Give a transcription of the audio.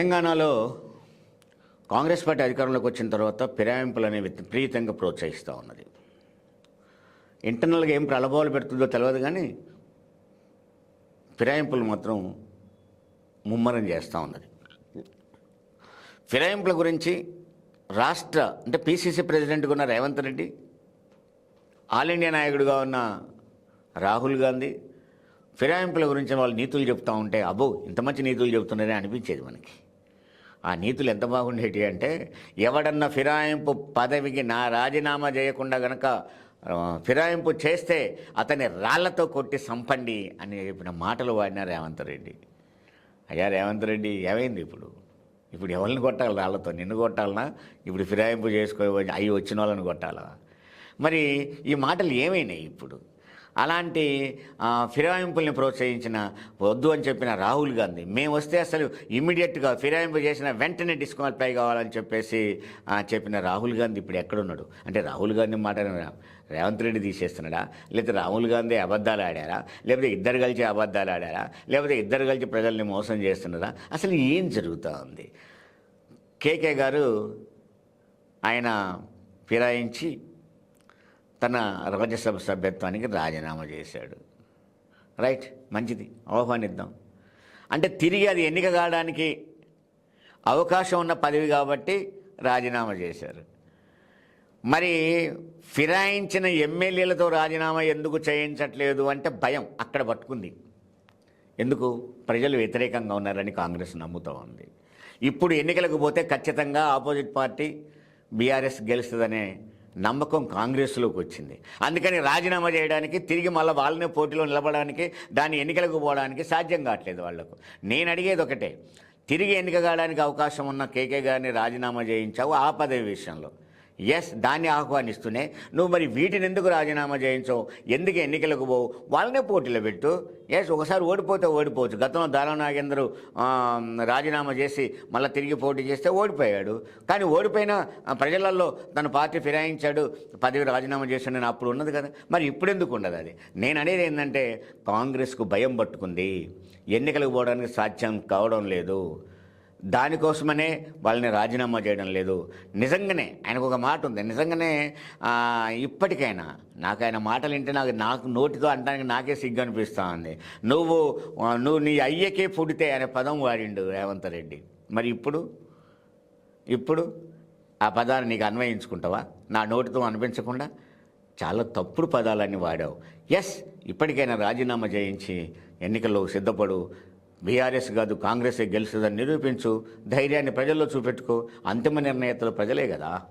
తెలంగాణలో కాంగ్రెస్ పార్టీ అధికారంలోకి వచ్చిన తర్వాత ఫిరాయింపులు అనేవి విపరీతంగా ప్రోత్సహిస్తూ ఉన్నది. ఇంటర్నల్గా ఏం ప్రలోభాలు పెడుతుందో తెలియదు, కానీ ఫిరాయింపులు మాత్రం ముమ్మరం చేస్తూ ఉన్నది. ఫిరాయింపుల గురించి రాష్ట్ర అంటే పిసిసి ప్రెసిడెంట్గా ఉన్న రేవంత్ రెడ్డి, ఆల్ ఇండియా నాయకుడిగా ఉన్న రాహుల్ గాంధీ ఫిరాయింపుల గురించి వాళ్ళు నీతులు చెప్తూ ఉంటే అబ్బో ఇంత మంచి నీతులు చెబుతున్నారని అనిపించేది మనకి. ఆ నీతులు ఎంత బాగుండేటి అంటే, ఎవడన్నా ఫిరాయింపు పదవికి నా రాజీనామా చేయకుండా గనక ఫిరాయింపు చేస్తే అతన్ని రాళ్లతో కొట్టి సంపండి అని చెప్పిన మాటలు వాడిన రేవంత్ రెడ్డి. అయ్యా రేవంత్ రెడ్డి, ఏమైంది ఇప్పుడు ఎవరిని కొట్టాలి? రాళ్లతో నిన్ను కొట్టాలనా? ఇప్పుడు ఫిరాయింపు చేసుకో అవి వచ్చిన వాళ్ళని కొట్టాలా? మరి ఈ మాటలు ఏమైనాయి? ఇప్పుడు అలాంటి ఫిరాయింపుల్ని ప్రోత్సహించిన వద్దు అని చెప్పిన రాహుల్ గాంధీ, మేము వస్తే అసలు ఇమ్మీడియట్గా ఫిరాయింపు చేసిన వెంటనే డిస్క్వాలిఫై కావాలని చెప్పిన రాహుల్ గాంధీ ఇప్పుడు ఎక్కడున్నాడు? అంటే రాహుల్ గాంధీ మాట రేవంత్ రెడ్డి తీసేస్తున్నాడా? లేకపోతే రాహుల్ గాంధీ అబద్ధాలు ఆడారా? లేకపోతే ఇద్దరు కలిసి అబద్ధాలు ఆడారా? లేకపోతే ఇద్దరు కలిసి ప్రజల్ని మోసం చేస్తున్నారా? అసలు ఏం జరుగుతూ ఉంది? కేకే గారు ఆయన ఫిరాయించి తన రాజ్యసభ సభ్యత్వానికి రాజీనామా చేశాడు. రైట్, మంచిది, ఆహ్వానిద్దాం. అంటే తిరిగి అది ఎన్నిక కావడానికి అవకాశం ఉన్న పదవి కాబట్టి రాజీనామా చేశారు. మరి ఫిరాయించిన ఎమ్మెల్యేలతో రాజీనామా ఎందుకు చేయించట్లేదు అంటే భయం అక్కడ పట్టుకుంది. ఎందుకు? ప్రజలు వ్యతిరేకంగా ఉన్నారని కాంగ్రెస్ నమ్ముతూ ఉంది. ఇప్పుడు ఎన్నికలకు పోతే ఖచ్చితంగా ఆపోజిట్ పార్టీ బీఆర్ఎస్ గెలుస్తుందనే నమ్మకం కాంగ్రెస్లోకి వచ్చింది. అందుకని రాజీనామా చేయడానికి, తిరిగి మళ్ళీ వాళ్ళనే పోటీలో నిలబడడానికి, దాని ఎన్నికలకు పోవడానికి సాధ్యం కావట్లేదు వాళ్లకు. నేను అడిగేది ఒకటే, తిరిగి ఎన్నిక కావడానికి అవకాశం ఉన్న కేకే గారిని రాజీనామా చేయించావు ఆ పదవి విషయంలో. ఎస్, దాన్ని ఆహ్వానిస్తూనే నువ్వు మరి వీటిని ఎందుకు రాజీనామా చేయించవు? ఎందుకు ఎన్నికలకు పోవు? వాళ్ళనే పోటీలో పెట్టు. ఎస్, ఒకసారి ఓడిపోతే ఓడిపోవచ్చు. గతంలో దానం నాగేందర్ రాజీనామా చేసి మళ్ళీ తిరిగి పోటీ చేస్తే ఓడిపోయాడు. కానీ ఓడిపోయినా ప్రజలలో తన పార్టీ ఫిరాయించాడు, పదవి రాజీనామా చేశాడని అప్పుడు ఉన్నది కదా. మరి ఇప్పుడు ఎందుకు ఉండదు? అది నేను అనేది ఏంటంటే, కాంగ్రెస్కు భయం పట్టుకుంది, ఎన్నికలకు పోవడానికి సాధ్యం కావడం లేదు, దానికోసమనే వాళ్ళని రాజీనామా చేయడం లేదు. నిజంగానే ఆయనకు ఒక మాట ఉంది, నిజంగానే ఇప్పటికైనా నాకు ఆయన మాటలు వింటే నాకు నోటితో అనడానికి నాకే సిగ్గు అనిపిస్తూ ఉంది. నువ్వు నీ అయ్యకే పుడితే అనే పదం వాడిండు రేవంత్ రెడ్డి. మరి ఇప్పుడు ఆ పదాన్ని నీకు అన్వయించుకుంటావా? నా నోటితో అనిపించకుండా చాలా తప్పుడు పదాలన్నీ వాడావు. ఎస్, ఇప్పటికైనా రాజీనామా చేయించి ఎన్నికల్లో సిద్ధపడు. బీఆర్ఎస్ కాదు కాంగ్రెసే గెలుస్తుందని నిరూపించు. ధైర్యాన్ని ప్రజల్లో చూపెట్టుకో. అంతిమ నిర్ణేతలు ప్రజలే కదా.